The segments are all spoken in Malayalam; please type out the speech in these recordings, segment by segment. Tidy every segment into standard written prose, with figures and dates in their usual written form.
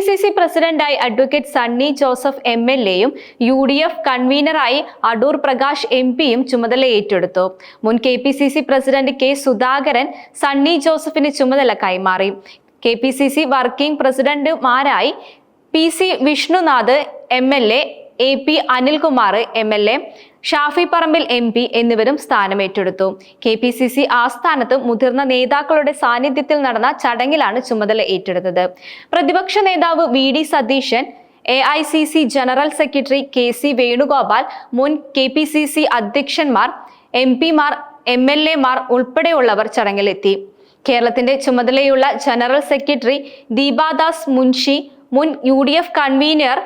KPCC പ്രസിഡന്റായി അഡ്വക്കേറ്റ് സണ്ണി ജോസഫ് MLA-യും UDF കൺവീനറായി അടൂർ പ്രകാശ് MP-യും ചുമതല ഏറ്റെടുത്തു. മുൻ KPCC president K. Sudhakaran Sunny ജോസഫിന് ചുമതല കൈമാറി. KPCC വർക്കിംഗ് പ്രസിഡന്റുമാരായി PC Vishnunath MLA, AP Anilkumar MLA, Shafi Parambil MP എന്നിവരും സ്ഥാനമേറ്റെടുത്തു. KPCC ആസ്ഥാനത്ത് മുതിർന്ന നേതാക്കളുടെ സാന്നിധ്യത്തിൽ നടന്ന ചടങ്ങിലാണ് ചുമതല ഏറ്റെടുത്തത്. പ്രതിപക്ഷ നേതാവ് VD Satheesan, AICC general secretary KC Venugopal, മുൻ KPCC അധ്യക്ഷന്മാർ, MP-മാർ, MLA-മാർ ഉൾപ്പെടെയുള്ളവർ ചടങ്ങിലെത്തി. കേരളത്തിന്റെ ചുമതലയുള്ള ജനറൽ സെക്രട്ടറി ദീപാദാസ് മുൻഷി, മുൻ UDF convener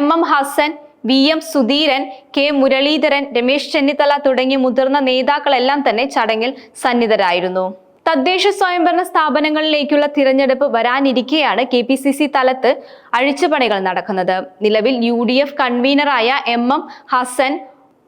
MM Hasan, VM Sudheeran, K. Muraleedharan, Ramesh Chennithala തുടങ്ങിയ മുതിർന്ന നേതാക്കളെല്ലാം തന്നെ ചടങ്ങിൽ സന്നിധരായിരുന്നു. തദ്ദേശ സ്വയംഭരണ സ്ഥാപനങ്ങളിലേക്കുള്ള തിരഞ്ഞെടുപ്പ് വരാനിരിക്കെയാണ് KPCC തലത്ത് അഴിച്ചുപണികൾ നടക്കുന്നത്. നിലവിൽ UDF കൺവീനറായ MM ഹസൻ,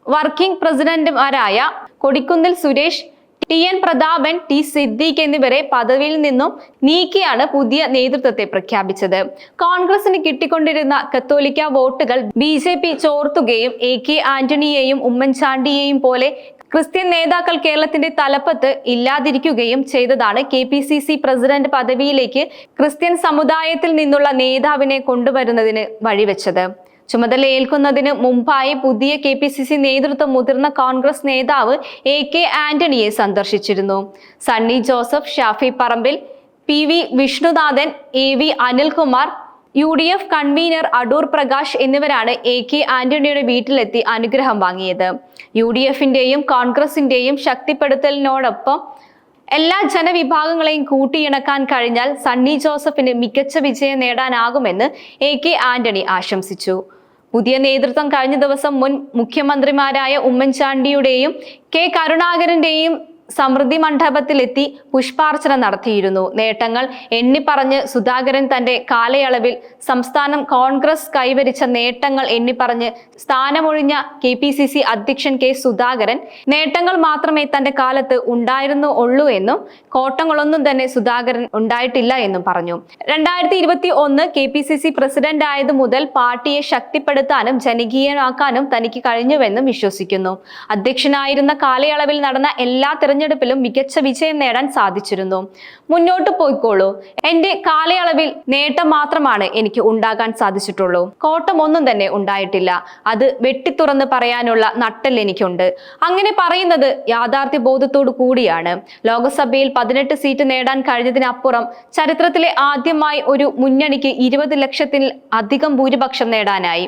വർക്കിംഗ് പ്രസിഡന്റുമാരായ കൊടിക്കുന്നിൽ സുരേഷ്, TN പ്രതാപൻ, T. സിദ്ദീഖ് എന്നിവരെ പദവിയിൽ നിന്നും നീക്കിയാണ് പുതിയ നേതൃത്വത്തെ പ്രഖ്യാപിച്ചത്. കോൺഗ്രസിന് കിട്ടിക്കൊണ്ടിരുന്ന കത്തോലിക്ക വോട്ടുകൾ BJP ചോർത്തുകയും AK ആന്റണിയെയും ഉമ്മൻചാണ്ടിയെയും പോലെ ക്രിസ്ത്യൻ നേതാക്കൾ കേരളത്തിന്റെ തലപ്പത്ത് ഇല്ലാതിരിക്കുകയും ചെയ്തതാണ് KPCC പ്രസിഡന്റ് പദവിയിലേക്ക് ക്രിസ്ത്യൻ സമുദായത്തിൽ നിന്നുള്ള നേതാവിനെ കൊണ്ടുവരുന്നതിന് വഴിവെച്ചത്. ചുമതലയേൽക്കുന്നതിന് മുമ്പായി പുതിയ KPCC നേതൃത്വം മുതിർന്ന കോൺഗ്രസ് നേതാവ് AK ആന്റണിയെ സന്ദർശിച്ചിരുന്നു. Sunny Joseph, Shafi Parambil, PV Vishnunathan, AV Anilkumar, UDF convener Adoor Prakash എന്നിവരാണ് AK ആന്റണിയുടെ വീട്ടിലെത്തി അനുഗ്രഹം വാങ്ങിയത്. UDF-ന്റെയും കോൺഗ്രസിന്റെയും ശക്തിപ്പെടുത്തലിനോടൊപ്പം എല്ലാ ജനവിഭാഗങ്ങളെയും കൂട്ടിയിണക്കാൻ കഴിഞ്ഞാൽ സണ്ണി ജോസഫിന് മികച്ച വിജയം നേടാനാകുമെന്ന് AK ആന്റണി ആശംസിച്ചു. പുതിയ നേതൃത്വം കഴിഞ്ഞ ദിവസം മുൻ മുഖ്യമന്ത്രിമാരായ ഉമ്മൻചാണ്ടിയുടെയും K. കരുണാകരന്റെയും സമൃദ്ധി മണ്ഡപത്തിലെത്തി പുഷ്പാർച്ചന നടത്തിയിരുന്നു. നേട്ടങ്ങൾ എണ്ണിപ്പറഞ്ഞ് സുധാകരൻ തന്റെ കാലയളവിൽ സംസ്ഥാനം കോൺഗ്രസ് കൈവരിച്ച നേട്ടങ്ങൾ എണ്ണിപ്പറഞ്ഞ് സ്ഥാനമൊഴിഞ്ഞ KPCC അധ്യക്ഷൻ K. സുധാകരൻ നേട്ടങ്ങൾ മാത്രമേ തന്റെ കാലത്ത് ഉണ്ടായിരുന്നുള്ളൂ എന്നും കോട്ടങ്ങളൊന്നും തന്നെ സുധാകരൻ ഉണ്ടായിട്ടില്ല എന്നും പറഞ്ഞു. 2021 KPCC പ്രസിഡന്റ് ആയത് മുതൽ പാർട്ടിയെ ശക്തിപ്പെടുത്താനും ജനകീയമാക്കാനും തനിക്ക് കഴിഞ്ഞുവെന്നും വിശ്വസിക്കുന്നു. അധ്യക്ഷനായിരുന്ന കാലയളവിൽ നടന്ന എല്ലാ തെരഞ്ഞെടുപ്പിലും മികച്ച വിജയം നേടാൻ സാധിച്ചിരുന്നു. മുന്നോട്ട് പോയിക്കോളൂ. എന്റെ കാലയളവിൽ നേട്ടം മാത്രമാണ് എനിക്ക് ഉണ്ടാകാൻ സാധിച്ചിട്ടുള്ളൂ. കോട്ടം ഒന്നും തന്നെ ഉണ്ടായിട്ടില്ല. അത് വെട്ടിത്തുറന്ന് പറയാനുള്ള നട്ടൽ എനിക്കുണ്ട്. അങ്ങനെ പറയുന്നത് യാഥാർത്ഥ്യ ബോധത്തോടു കൂടിയാണ്. ലോക്സഭയിൽ 18 സീറ്റ് നേടാൻ കഴിഞ്ഞതിനപ്പുറം ചരിത്രത്തിലെ ആദ്യമായി ഒരു മുന്നണിക്ക് 20 ലക്ഷത്തിൽ അധികം ഭൂരിപക്ഷം നേടാനായി.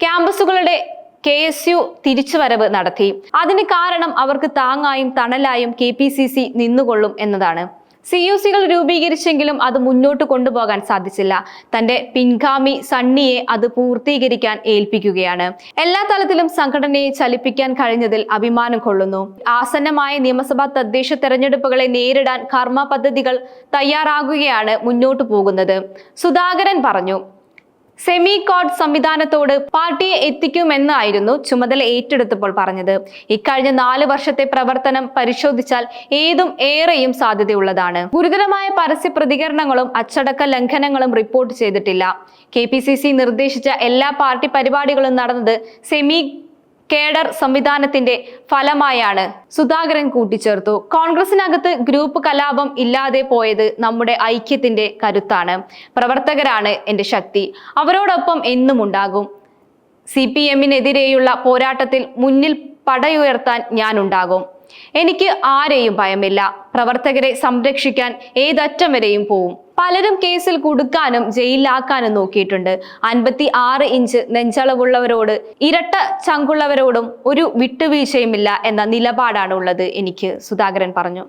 ക്യാമ്പസുകളുടെ KSU തിരിച്ചുവരവ് നടത്തി. അതിന് കാരണം അവർക്ക് താങ്ങായും തണലായും KPCC നിന്നുകൊള്ളും എന്നതാണ്. CUC-കൾ രൂപീകരിച്ചെങ്കിലും അത് മുന്നോട്ട് കൊണ്ടുപോകാൻ സാധിച്ചില്ല. തന്റെ പിൻഗാമി സണ്ണിയെ അത് പൂർത്തീകരിക്കാൻ ഏൽപ്പിക്കുകയാണ്. എല്ലാ തലത്തിലും സംഘടനയെ ചലിപ്പിക്കാൻ കഴിഞ്ഞതിൽ അഭിമാനം കൊള്ളുന്നു. ആസന്നമായ നിയമസഭാ തദ്ദേശ തെരഞ്ഞെടുപ്പുകളെ നേരിടാൻ കർമ്മ പദ്ധതികൾ തയ്യാറാകുകയാണ് മുന്നോട്ട് പോകുന്നത്. സുധാകരൻ പറഞ്ഞു. സെമി കോഡ് സംവിധാനത്തോട് പാർട്ടിയെ എത്തിക്കുമെന്നായിരുന്നു ചുമതല ഏറ്റെടുത്തപ്പോൾ പറഞ്ഞത്. ഇക്കഴിഞ്ഞ 4 വർഷത്തെ പ്രവർത്തനം പരിശോധിച്ചാൽ ഏറെയും സാധ്യതയുള്ളതാണ്. ഗുരുതരമായ പരസ്യ പ്രതികരണങ്ങളും അച്ചടക്ക ലംഘനങ്ങളും റിപ്പോർട്ട് ചെയ്തിട്ടില്ല. KPCC നിർദ്ദേശിച്ച എല്ലാ പാർട്ടി പരിപാടികളും നടന്നത് സെമി കേഡർ സംവിധാനത്തിന്റെ ഫലമായാണ് സുധാകരൻ കൂട്ടിച്ചേർത്തു. കോൺഗ്രസിനകത്ത് ഗ്രൂപ്പ് കലാപം ഇല്ലാതെ പോയത് നമ്മുടെ ഐക്യത്തിന്റെ കരുത്താണ്. പ്രവർത്തകരാണ് എന്റെ ശക്തി. അവരോടൊപ്പം എന്നും ഉണ്ടാകും. CPM-നെതിരെയുള്ള പോരാട്ടത്തിൽ മുന്നിൽ പടയുയർത്താൻ ഞാനുണ്ടാകും. എനിക്ക് ആരെയും ഭയമില്ല. പ്രവർത്തകരെ സംരക്ഷിക്കാൻ ഏതറ്റം വരെയും പോവും. പലരും കേസിൽ കുടുക്കാനും ജയിലിലാക്കാനും നോക്കിയിട്ടുണ്ട്. 56 ഇഞ്ച് നെഞ്ചളവുള്ളവരോട് ഇരട്ട ചങ്കുള്ളവരോടും ഒരു വിട്ടുവീഴ്ചയുമില്ല എന്ന നിലപാടാണ് ഉള്ളത് എനിക്ക്, സുധാകരൻ പറഞ്ഞു.